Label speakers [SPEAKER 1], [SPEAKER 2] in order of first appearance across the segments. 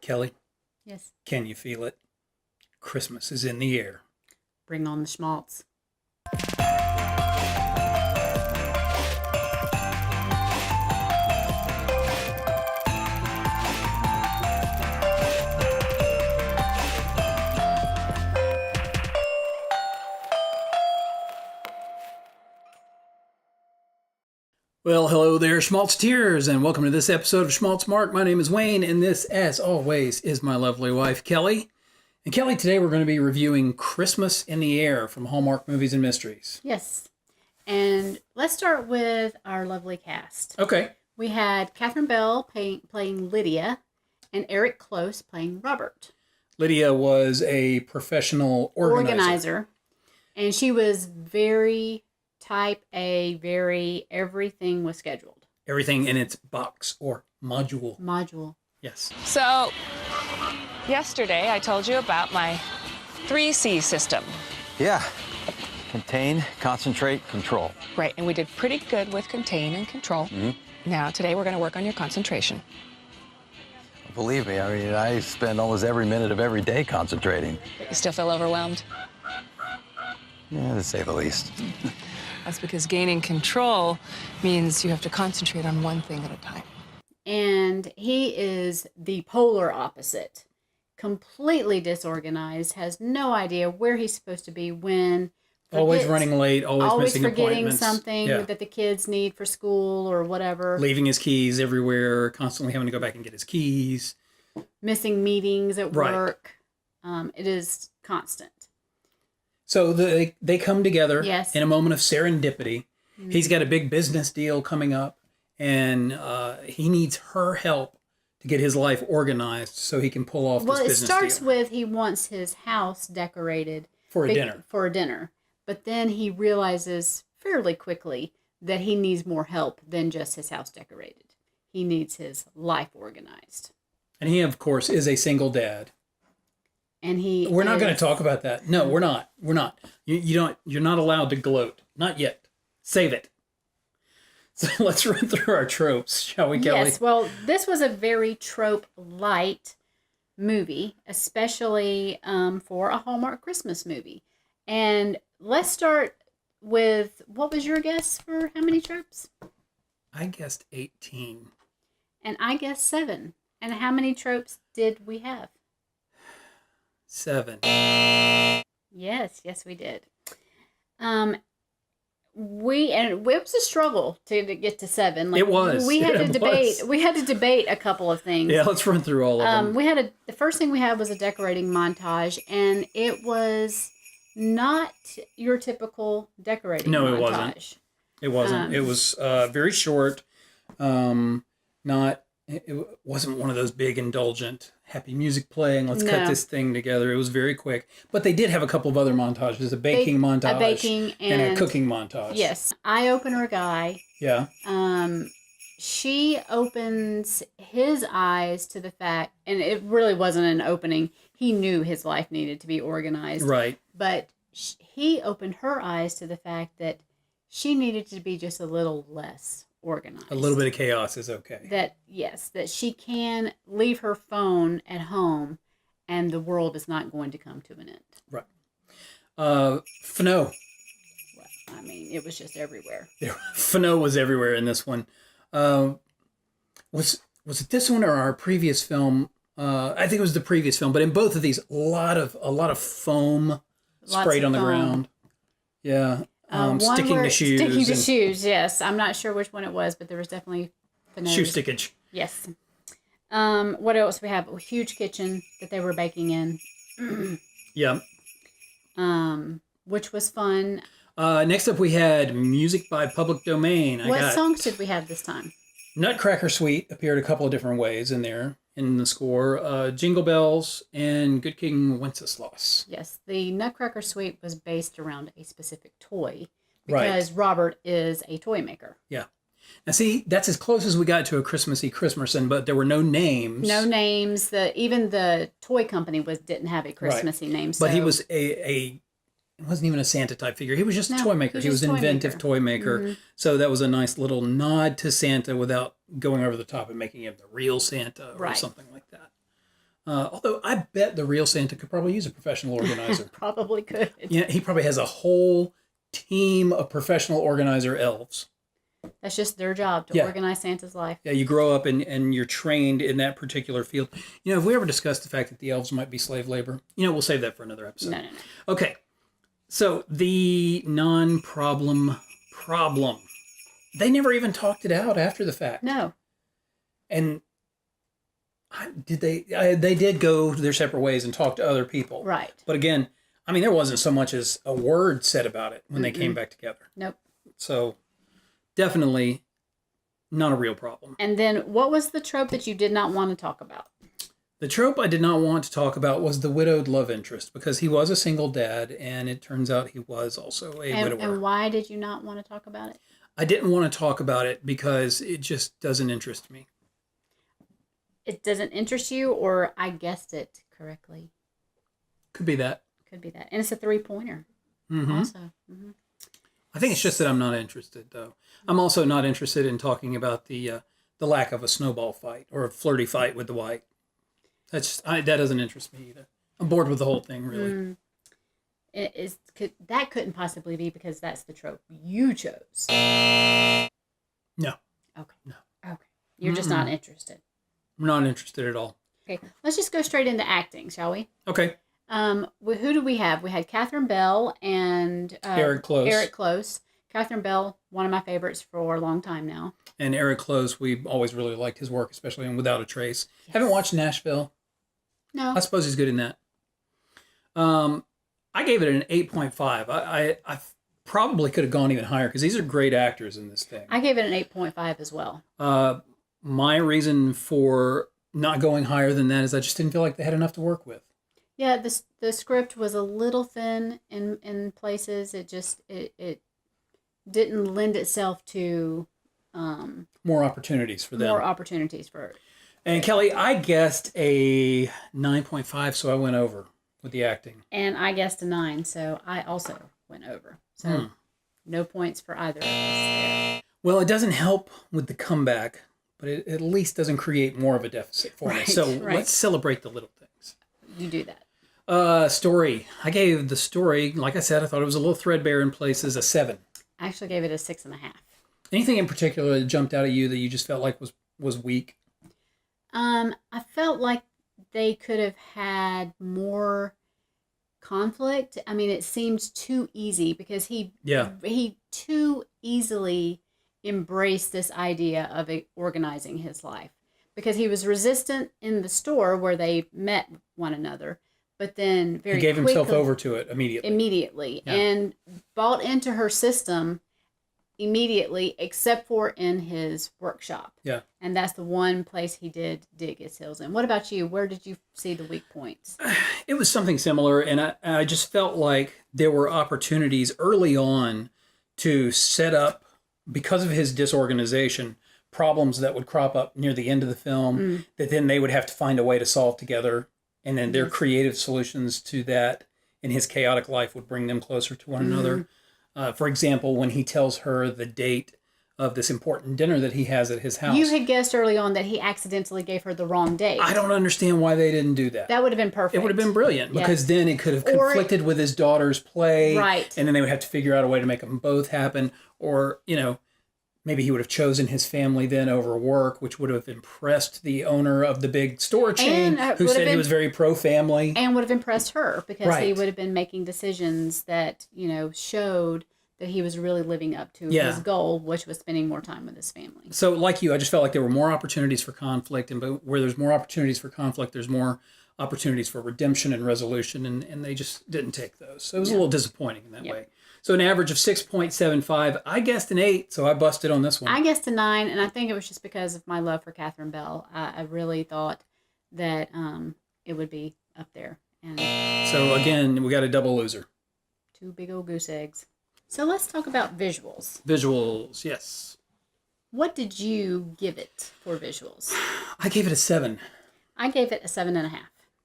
[SPEAKER 1] Kelly,
[SPEAKER 2] Yes.
[SPEAKER 1] can you feel it? Christmas is in the air.
[SPEAKER 2] Bring on the schmaltz.
[SPEAKER 1] Well, hello there, Schmaltzteers, and welcome to this episode of Schmaltzmark. My name is Wayne, and this, as always, is my lovely wife, Kelly. And Kelly, today we're going to be reviewing Christmas in the Air from Hallmark Movies and Mysteries.
[SPEAKER 2] Yes. And let's start with our lovely cast.
[SPEAKER 1] Okay.
[SPEAKER 2] We had Catherine Bell playing Lydia and Eric Close playing Robert.
[SPEAKER 1] Lydia was a professional organizer.
[SPEAKER 2] And she was very type A, everything was scheduled.
[SPEAKER 1] Everything in its box or module. Yes.
[SPEAKER 3] So, yesterday I told you about my 3C system.
[SPEAKER 4] Yeah. Contain, concentrate, control.
[SPEAKER 3] Right, and we did pretty good with contain and control. Now, today we're going to work on your concentration.
[SPEAKER 4] Believe me, I mean, I spend almost every minute of every day concentrating.
[SPEAKER 3] You still feel overwhelmed?
[SPEAKER 4] Yeah, to say the least.
[SPEAKER 3] That's because gaining control means you have to concentrate on one thing at a time.
[SPEAKER 2] And he is the polar opposite. Completely disorganized, has no idea where he's supposed to be when.
[SPEAKER 1] Always running late, always missing
[SPEAKER 2] forgetting
[SPEAKER 1] appointments.
[SPEAKER 2] something that the kids need for school or whatever.
[SPEAKER 1] Leaving his keys everywhere, constantly having to go back and get his keys.
[SPEAKER 2] Missing meetings at work. It is constant.
[SPEAKER 1] So they come together in a moment of serendipity.
[SPEAKER 2] Mm-hmm.
[SPEAKER 1] He's got a big business deal coming up, and he needs her help to get his life organized so he can pull off this business deal.
[SPEAKER 2] Well, it starts with he wants his house decorated.
[SPEAKER 1] For a dinner.
[SPEAKER 2] For a dinner. But then he realizes fairly quickly that he needs more help than just his house decorated. He needs his life organized.
[SPEAKER 1] And he, of course, is a single dad.
[SPEAKER 2] And
[SPEAKER 1] we're not going to talk about that. No, we're not. We're not. You're not allowed to gloat. Not yet. Save it. So let's run through our tropes, shall we, Kelly?
[SPEAKER 2] Yes. Well, this was a very trope-light movie, especially for a Hallmark Christmas movie. And let's start with, what was your guess for how many tropes?
[SPEAKER 1] I guessed 18.
[SPEAKER 2] And I guessed 7. And how many tropes did we have?
[SPEAKER 1] 7.
[SPEAKER 2] Yes, we did. It was a struggle to get to 7. Like,
[SPEAKER 1] it was.
[SPEAKER 2] We had to debate. We had to debate a couple of things.
[SPEAKER 1] Yeah, let's run through all of them.
[SPEAKER 2] The first thing we had was a decorating montage, and it was not your typical decorating montage.
[SPEAKER 1] No, it wasn't. It wasn't. It was very short. It wasn't one of those big indulgent happy music playing. Let's cut this thing together. It was very quick. But they did have a couple of other montages: a baking montage, and a cooking montage.
[SPEAKER 2] Yes, eye opener guy.
[SPEAKER 1] Yeah.
[SPEAKER 2] She opens his eyes to the fact, and it really wasn't an opening. He knew his life needed to be organized.
[SPEAKER 1] Right.
[SPEAKER 2] But he opened her eyes to the fact that she needed to be just a little less organized.
[SPEAKER 1] A little bit of chaos is okay.
[SPEAKER 2] That she can leave her phone at home and the world is not going to come to an end.
[SPEAKER 1] Right. Fano.
[SPEAKER 2] Well, I mean, it was just everywhere.
[SPEAKER 1] Fano was everywhere in this one. Was it this one or our previous film? I think it was the previous film, but in both of these, a lot of foam sprayed on the ground. Yeah. Sticking to shoes.
[SPEAKER 2] Sticking to shoes, yes. I'm not sure which one it was, but there was definitely
[SPEAKER 1] shoe stickage.
[SPEAKER 2] Yes. What else we have? A huge kitchen that they were baking in.
[SPEAKER 1] Yeah.
[SPEAKER 2] Which was fun.
[SPEAKER 1] Next up, we had music by Public Domain.
[SPEAKER 2] What songs did we have this time?
[SPEAKER 1] Nutcracker Suite appeared a couple of different ways in there in the score. Jingle Bells and Good King Wenceslas.
[SPEAKER 2] Yes, the Nutcracker Suite was based around a specific toy because Robert is a toy maker.
[SPEAKER 1] Yeah. Now, see, that's as close as we got to a Christmassy Christmasin, but there were no names.
[SPEAKER 2] No names. Even the toy company didn't have a Christmassy name. So.
[SPEAKER 1] But he was it wasn't even a Santa type figure. He was just a toy maker. He was an inventive toy maker. Mm-hmm. So that was a nice little nod to Santa without going over the top and making him the real Santa or something like that. Although I bet the real Santa could probably use a professional organizer.
[SPEAKER 2] Probably could.
[SPEAKER 1] Yeah, he probably has a whole team of professional organizer elves.
[SPEAKER 2] That's just their job, to
[SPEAKER 1] Yeah.
[SPEAKER 2] organize Santa's life.
[SPEAKER 1] Yeah, you grow up and you're trained in that particular field. You know, if we ever discuss the fact that the elves might be slave labor, we'll save that for another episode.
[SPEAKER 2] No.
[SPEAKER 1] Okay, so the non-problem problem. They never even talked it out after the fact.
[SPEAKER 2] No.
[SPEAKER 1] And they did go their separate ways and talk to other people.
[SPEAKER 2] Right.
[SPEAKER 1] But again, I mean, there wasn't so much as a word said about it when they came back together.
[SPEAKER 2] Nope.
[SPEAKER 1] So definitely not a real problem.
[SPEAKER 2] And then what was the trope that you did not want to talk about?
[SPEAKER 1] The trope I did not want to talk about was the widowed love interest, because he was a single dad, and it turns out he was also a widower.
[SPEAKER 2] And why did you not want to talk about it?
[SPEAKER 1] I didn't want to talk about it because it just doesn't interest me.
[SPEAKER 2] It doesn't interest you, or I guessed it correctly?
[SPEAKER 1] Could be that.
[SPEAKER 2] Could be that. And it's a 3-pointer
[SPEAKER 1] Mm-hmm.
[SPEAKER 2] also. Mm-hmm.
[SPEAKER 1] I think it's just that I'm not interested, though. I'm also not interested in talking about the lack of a snowball fight or a flirty fight with the white. That doesn't interest me either. I'm bored with the whole thing, really.
[SPEAKER 2] That couldn't possibly be because that's the trope you chose.
[SPEAKER 1] No.
[SPEAKER 2] Okay.
[SPEAKER 1] No.
[SPEAKER 2] Okay. You're just not interested.
[SPEAKER 1] I'm not interested at all.
[SPEAKER 2] Okay. Let's just go straight into acting, shall we?
[SPEAKER 1] Okay.
[SPEAKER 2] Who do we have? We had Catherine Bell and
[SPEAKER 1] Eric Close.
[SPEAKER 2] Catherine Bell, one of my favorites for a long time now.
[SPEAKER 1] And Eric Close, we always really liked his work, especially in Without a Trace. Yes. Haven't watched Nashville.
[SPEAKER 2] No.
[SPEAKER 1] I suppose he's good in that. I gave it an 8.5. I probably could have gone even higher because these are great actors in this thing.
[SPEAKER 2] I gave it an 8.5 as well.
[SPEAKER 1] My reason for not going higher than that is I just didn't feel like they had enough to work with.
[SPEAKER 2] Yeah, the script was a little thin in places. It just it didn't lend itself to
[SPEAKER 1] more opportunities for them.
[SPEAKER 2] More opportunities for it.
[SPEAKER 1] And Kelly, I guessed a 9.5, so I went over with the acting.
[SPEAKER 2] And I guessed a 9, so I also went over. So no points for either of us there.
[SPEAKER 1] Well, it doesn't help with the comeback, but it at least doesn't create more of a deficit for me. So let's celebrate the little things.
[SPEAKER 2] You do that.
[SPEAKER 1] Story. I gave the story, like I said, I thought it was a little threadbare in places, a 7.
[SPEAKER 2] I actually gave it a 6.5.
[SPEAKER 1] Anything in particular that jumped out at you that you just felt like was weak?
[SPEAKER 2] I felt like they could have had more conflict. I mean, it seemed too easy because he too easily embraced this idea of organizing his life, because he was resistant in the store where they met one another, but then
[SPEAKER 1] he gave himself over to it immediately
[SPEAKER 2] and bought into her system immediately, except for in his workshop. Yeah. And that's the one place he did dig his heels in. What about you? Where did you see the weak points?
[SPEAKER 1] It was something similar, and I just felt like there were opportunities early on to set up, because of his disorganization, problems that would crop up near the end of the film that then they would have to find a way to solve together, and then their creative solutions to that in his chaotic life would bring them closer to one another. For example, when he tells her the date of this important dinner that he has at his house.
[SPEAKER 2] You had guessed early on that he accidentally gave her the wrong date.
[SPEAKER 1] I don't understand why they didn't do that.
[SPEAKER 2] That would have been perfect.
[SPEAKER 1] It would have been brilliant, because then it could have conflicted with his daughter's play.
[SPEAKER 2] Right.
[SPEAKER 1] And then they would have to figure out a way to make them both happen. Or, maybe he would have chosen his family then over work, which would have impressed the owner of the big store chain, who said he was very pro-family.
[SPEAKER 2] And would have impressed her, because he would have been making decisions that, showed that he was really living up to his goal, which was spending more time with his family.
[SPEAKER 1] So like you, I just felt like there were more opportunities for conflict, and where there's more opportunities for conflict, there's more opportunities for redemption and resolution, and they just didn't take those. So it was a little disappointing in that way. So an average of 6.75. I guessed an 8, so I busted on this one.
[SPEAKER 2] I guessed a 9, and I think it was just because of my love for Catherine Bell. I really thought that it would be up there. And
[SPEAKER 1] so again, we got a double loser.
[SPEAKER 2] 2 big old goose eggs. So let's talk about visuals.
[SPEAKER 1] Visuals, yes.
[SPEAKER 2] What did you give it for visuals?
[SPEAKER 1] I gave it a 7.
[SPEAKER 2] I gave it a 7.5.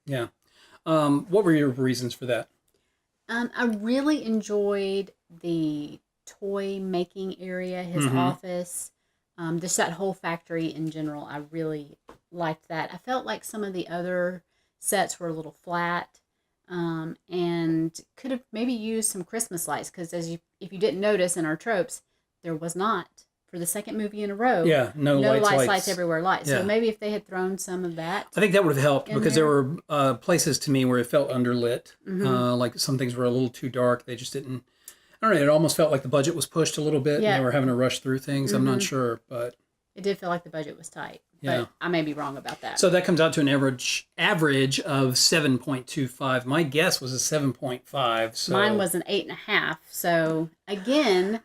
[SPEAKER 1] Yeah. What were your reasons for that?
[SPEAKER 2] I really enjoyed the toy making area, his office, just that whole factory in general. I really liked that. I felt like some of the other sets were a little flat, and could have maybe used some Christmas lights because if you didn't notice in our tropes, there was not for the second movie in a row.
[SPEAKER 1] Yeah, no
[SPEAKER 2] lights everywhere lights.
[SPEAKER 1] Yeah.
[SPEAKER 2] So maybe if they had thrown some of that.
[SPEAKER 1] I think that would have helped because there
[SPEAKER 2] there.
[SPEAKER 1] were places to me where it felt underlit.
[SPEAKER 2] Mm-hmm.
[SPEAKER 1] Like some things were a little too dark. They just didn't. I don't know. It almost felt like the budget was pushed a little bit,
[SPEAKER 2] Yeah.
[SPEAKER 1] and they were having to rush through things. I'm not sure, but
[SPEAKER 2] It did feel like the budget was tight.
[SPEAKER 1] Yeah.
[SPEAKER 2] But I may be wrong about that.
[SPEAKER 1] so that comes out to an average of 7.25. My guess was a 7.5. So
[SPEAKER 2] Mine was an 8.5. So again,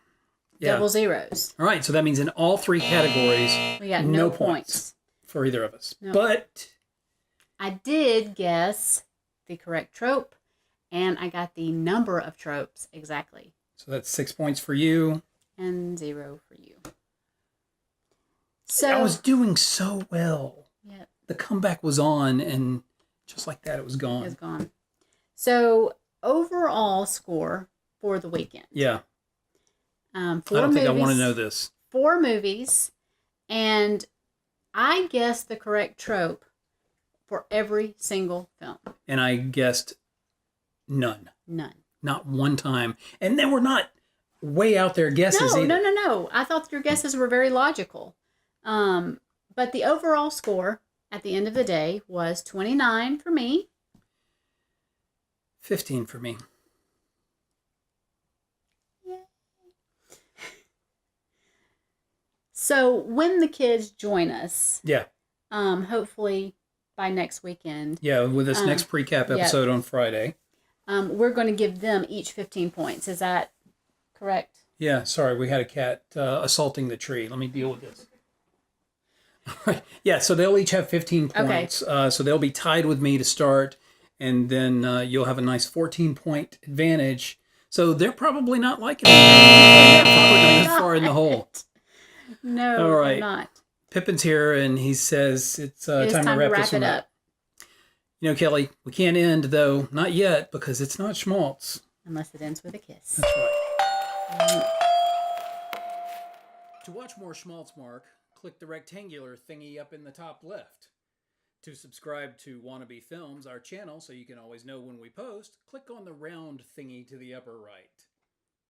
[SPEAKER 1] Yeah.
[SPEAKER 2] double zeros.
[SPEAKER 1] All right, so that means in all three categories,
[SPEAKER 2] We got
[SPEAKER 1] no
[SPEAKER 2] no points.
[SPEAKER 1] for either of us.
[SPEAKER 2] No.
[SPEAKER 1] But
[SPEAKER 2] I did guess the correct trope, and I got the number of tropes exactly.
[SPEAKER 1] so that's 6 points for you.
[SPEAKER 2] And 0 for you. So
[SPEAKER 1] I was doing so well.
[SPEAKER 2] yeah,
[SPEAKER 1] The comeback was on, and just like that, it was gone.
[SPEAKER 2] it's gone. So overall score for the weekend.
[SPEAKER 1] Yeah,
[SPEAKER 2] Four
[SPEAKER 1] I don't
[SPEAKER 2] movies,
[SPEAKER 1] think I want to know this.
[SPEAKER 2] 4 movies, and I guessed the correct trope for every single film.
[SPEAKER 1] And I guessed none.
[SPEAKER 2] None.
[SPEAKER 1] Not one time. And they were not way out there guesses either.
[SPEAKER 2] No. I thought your guesses were very logical. But the overall score at the end of the day was 29 for me.
[SPEAKER 1] 15 for me.
[SPEAKER 2] So when the kids join us,
[SPEAKER 1] Yeah.
[SPEAKER 2] hopefully by next weekend,
[SPEAKER 1] Yeah, with this next pre-cap episode on Friday.
[SPEAKER 2] we're going to give them each 15 points. Is that correct?
[SPEAKER 1] Yeah, sorry, we had a cat assaulting the tree. Let me deal with this. All right. Yeah, so they'll each have 15 points. So they'll be tied with me to start, and then you'll have a nice 14-point advantage. So they're probably not liking it for putting them far in the hole.
[SPEAKER 2] No,
[SPEAKER 1] All right.
[SPEAKER 2] I'm not.
[SPEAKER 1] Pippin's here, and he says it's
[SPEAKER 2] It is
[SPEAKER 1] time to wrap this
[SPEAKER 2] it
[SPEAKER 1] one up. You know, Kelly, we can't end, though. Not yet, because it's not Schmaltz.
[SPEAKER 2] Unless it ends with a kiss.
[SPEAKER 1] That's right. To watch more Schmaltzmark, click the rectangular thingy up in the top left. To subscribe to Wannabe Films, our channel, so you can always know when we post, click on the round thingy to the upper right.